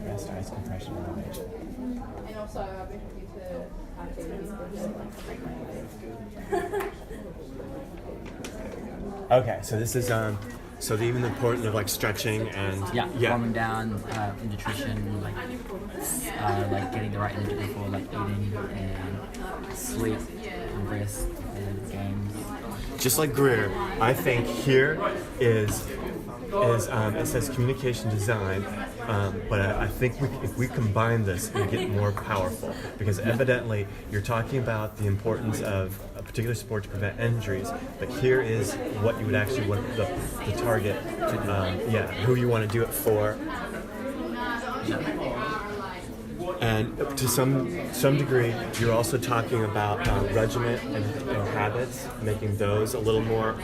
Rest ice compression elevation. And also, I've been Okay, so this is so even the important of like stretching and warming down, nutrition, like getting the right energy before like eating and sleep and rest and games. Just like Greer, I think here is it says communication design, but I think if we combine this, we get more powerful because evidently you're talking about the importance of a particular sport to prevent injuries, but here is what you would actually want the target, who you want to do it for. And to some degree, you're also talking about regiment and habits, making those a little more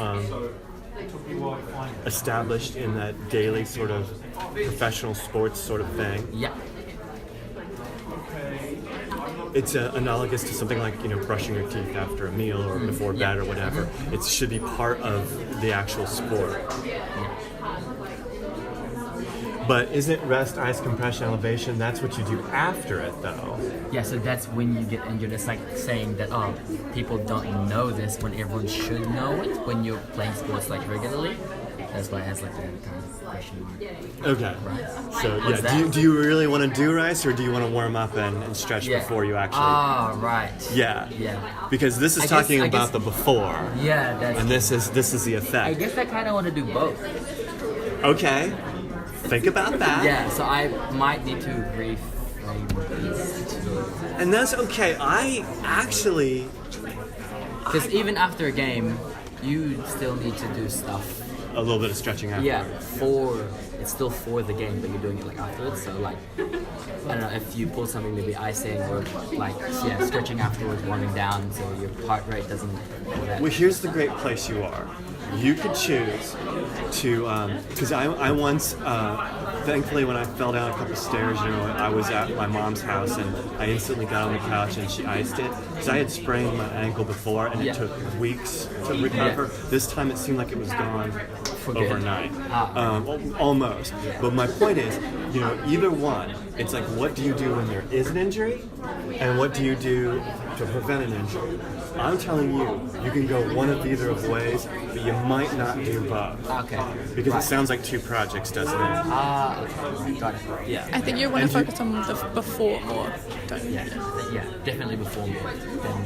established in that daily sort of professional sports sort of thing. Yeah. It's analogous to something like brushing your teeth after a meal or before bed or whatever. It should be part of the actual sport. But isn't rest, ice compression, elevation, that's what you do after it though? Yeah, so that's when you get injured. It's like saying that, people don't know this when everyone should know it when you're playing sports like regularly. That's why it has like that kind of question mark. Okay. Right. So do you really want to do rice or do you want to warm up and stretch before you actually... right. Yeah. Yeah. Because this is talking about the before. Yeah, that's... And this is the effect. I guess I kind of want to do both. Okay. Think about that. Yeah, so I might need to reframe these two. And that's okay. I actually... Because even after a game, you still need to do stuff. A little bit of stretching after. Yeah, it's still for the game, but you're doing it like afterwards. So like, I don't know, if you pull something, maybe icing or like, stretching afterwards, warming down so your heart rate doesn't go that. Well, here's the great place you are. You could choose to, because I once, thankfully when I fell down a couple stairs, I was at my mom's house and I instantly got on the couch and she iced it. Because I had sprained my ankle before and it took weeks to recover. This time it seemed like it was gone overnight. Almost. But my point is, either one, it's like what do you do when there is an injury and what do you do to prevent an injury? I'm telling you, you can go one of either of ways, but you might not do both. Okay. Because it sounds like two projects, doesn't it? Okay. Got it. Yeah. I think you want to focus on the before more, don't you? Yeah, definitely before more than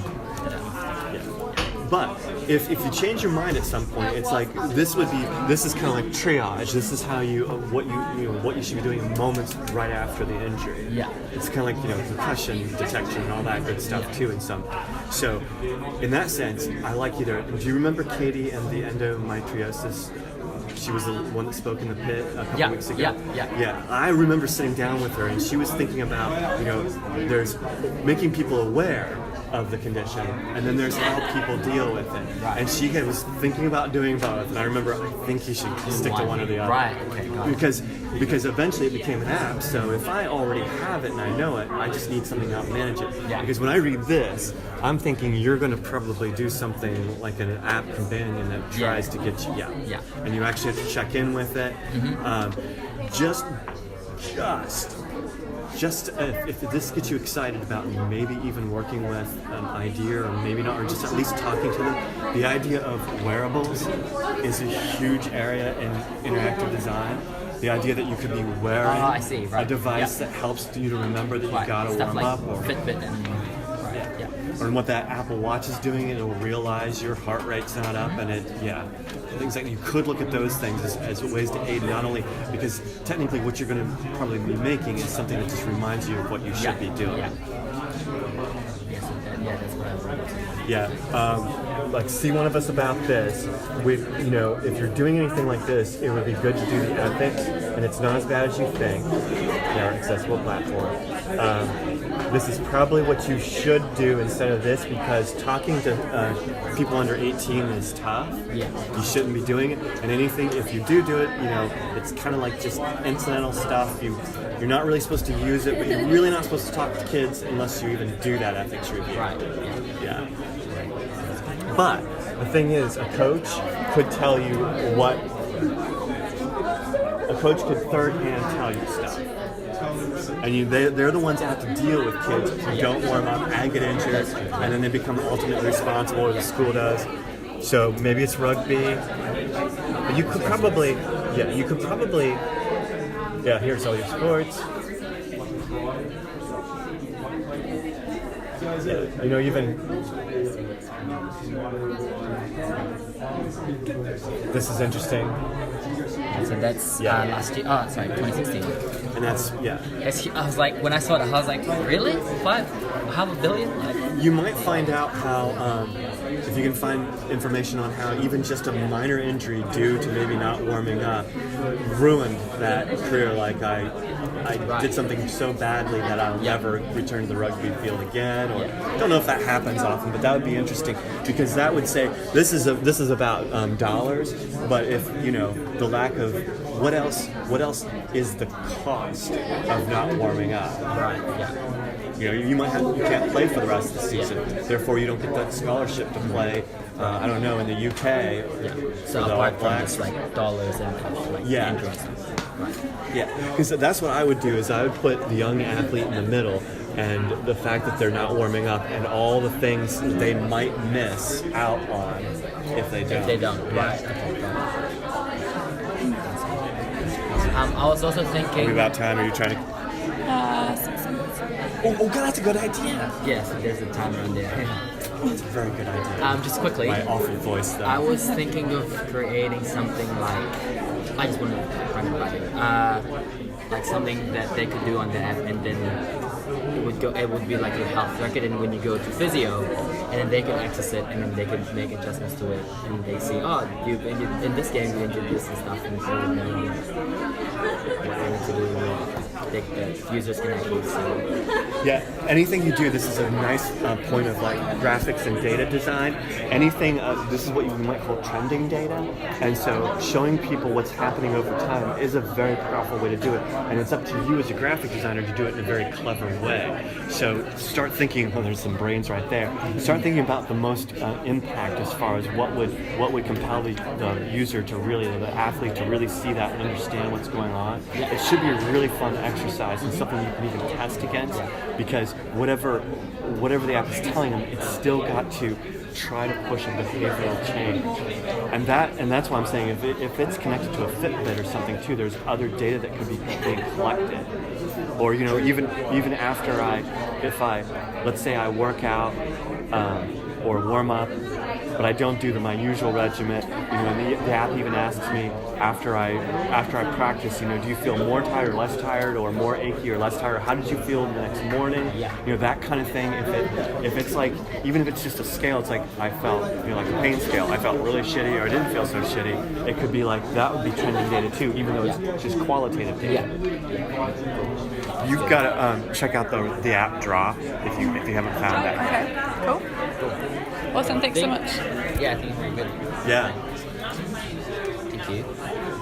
But if you change your mind at some point, it's like this is kind of like triage. This is how what you should be doing in moments right after the injury. Yeah. It's kind of like concussion detection and all that good stuff too. In some, so in that sense, I like either. Do you remember Katie and the endometriosis? She was the one that spoke in the pit a couple weeks ago. Yeah. I remember sitting down with her and she was thinking about there's making people aware of the condition, and then there's how people deal with it. Right. And she was thinking about doing both, and I remember I think you should stick to one or the other. Right. Okay. Got it. Because eventually it became an app. So if I already have it and I know it, I just need something to help manage it. Yeah. Because when I read this, I'm thinking you're going to probably do something like an app companion that tries to get you. Yeah. And you actually have to check in with it. Mm-hmm. Just if this gets you excited about maybe even working with an idea or maybe not, or just at least talking to them, the idea of wearables is a huge area in interactive design. The idea that you could be wearing a device that helps you to remember that you got to warm up. Or Fitbit and or what that Apple Watch is doing, it'll realize your heart rate's not up, and things like you could look at those things as ways to aid, not only because technically what you're going to probably be making is something that just reminds you of what you should be doing. That's what I was like see one of us about this. With if you're doing anything like this, it would be good to do the ethics, and it's not as bad as you think. They're an accessible platform. This is probably what you should do instead of this, because talking to people under 18 is tough. Yeah. You shouldn't be doing it. And anything, if you do it, it's kind of like just incidental stuff. You're not really supposed to use it, but you're really not supposed to talk to kids unless you even do that ethics review. Right. Yeah. But the thing is, a coach could tell you what. A coach could third-hand tell you stuff. And they're the ones that have to deal with kids who don't warm up and get injured, and then they become ultimately responsible, or the school does. So maybe it's rugby. But you could probably, here's all your sports. Yeah, even this is interesting. So that's last year. Oh, sorry, 2016. And that's, I was like, when I saw it, I was like, really? Half a billion? Like, you might find out how, if you can find information on how even just a minor injury due to maybe not warming up ruined that career. Like I did something so badly that I'll never return to the rugby field again. Or I don't know if that happens often, but that would be interesting because that would say this is about dollars. But if the lack of what else is the cost of not warming up? right, yeah. You can't play for the rest of the season. Therefore, you don't get that scholarship to play. I don't know, in the UK. So apart from just like dollars and like interest. Right. Yeah, because that's what I would do. Is I would put the young athlete in the middle, and the fact that they're not warming up, and all the things that they might miss out on if they don't. If they don't, right? Okay, got it. I was also thinking. Are we about time? Are you trying to? 6 minutes. Oh, God, that's a good idea. Yes, there's a timer on there. That's a very good idea. Just quickly. My awful voice, though. I was thinking of creating something like. I just want to run it by you. Like something that they could do on the app, and then it would be like your health record, and when you go to physio, and then they can access it, and then they can make adjustments to it, and they see, you've injured, in this game you injured this and stuff, and so what they need to do. The users can actually see. Yeah, anything you do, this is a nice point of like graphics and data design. Anything, this is what you might call trending data, and so showing people what's happening over time is a very powerful way to do it. And it's up to you as a graphic designer to do it in a very clever way. So start thinking. Oh, there's some brains right there. Start thinking about the most impact as far as what would compel the user to really, the athlete to really see that and understand what's going on. It should be a really fun exercise and something you can even test against, because whatever the app is telling them, it's still got to try to push a behavioral change, and that's why I'm saying if it's connected to a Fitbit or something too, there's other data that could be being collected, or even after let's say I work out or warm up, but I don't do my usual regimen. And the app even asks me after I practice, do you feel more tired or less tired, or more achy or less tired? How did you feel the next morning? That kind of thing. If it's like, even if it's just a scale, it's like I felt, like a pain scale. I felt really shitty, or I didn't feel so shitty. It could be like that would be trending data too, even though it's just qualitative data. You've got to check out the app Drop if you haven't found that. Okay, cool. Awesome, thanks so much. Yeah, I think it's very good. Yeah. Thank you.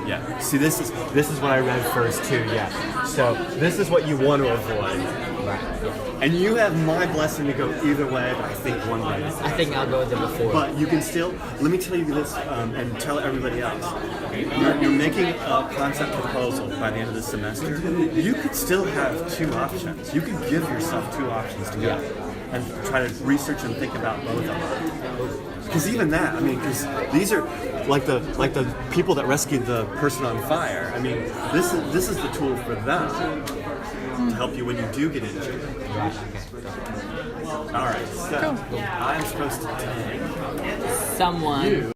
Yeah. See, this is what I read first too. Yeah. So this is what you want to avoid. Right. Yeah. And you have my blessing to go either way, but I think one way. I think I'll go there before. But you can still. Let me tell you this, and tell everybody else. You're making a concept proposal by the end of the semester. You could still have two options. You could give yourself two options to go. And try to research and think about both of them. Because even that, because these are like the people that rescued the person on fire. This is the tool for them to help you when you do get injured. All right, so I'm supposed to take someone.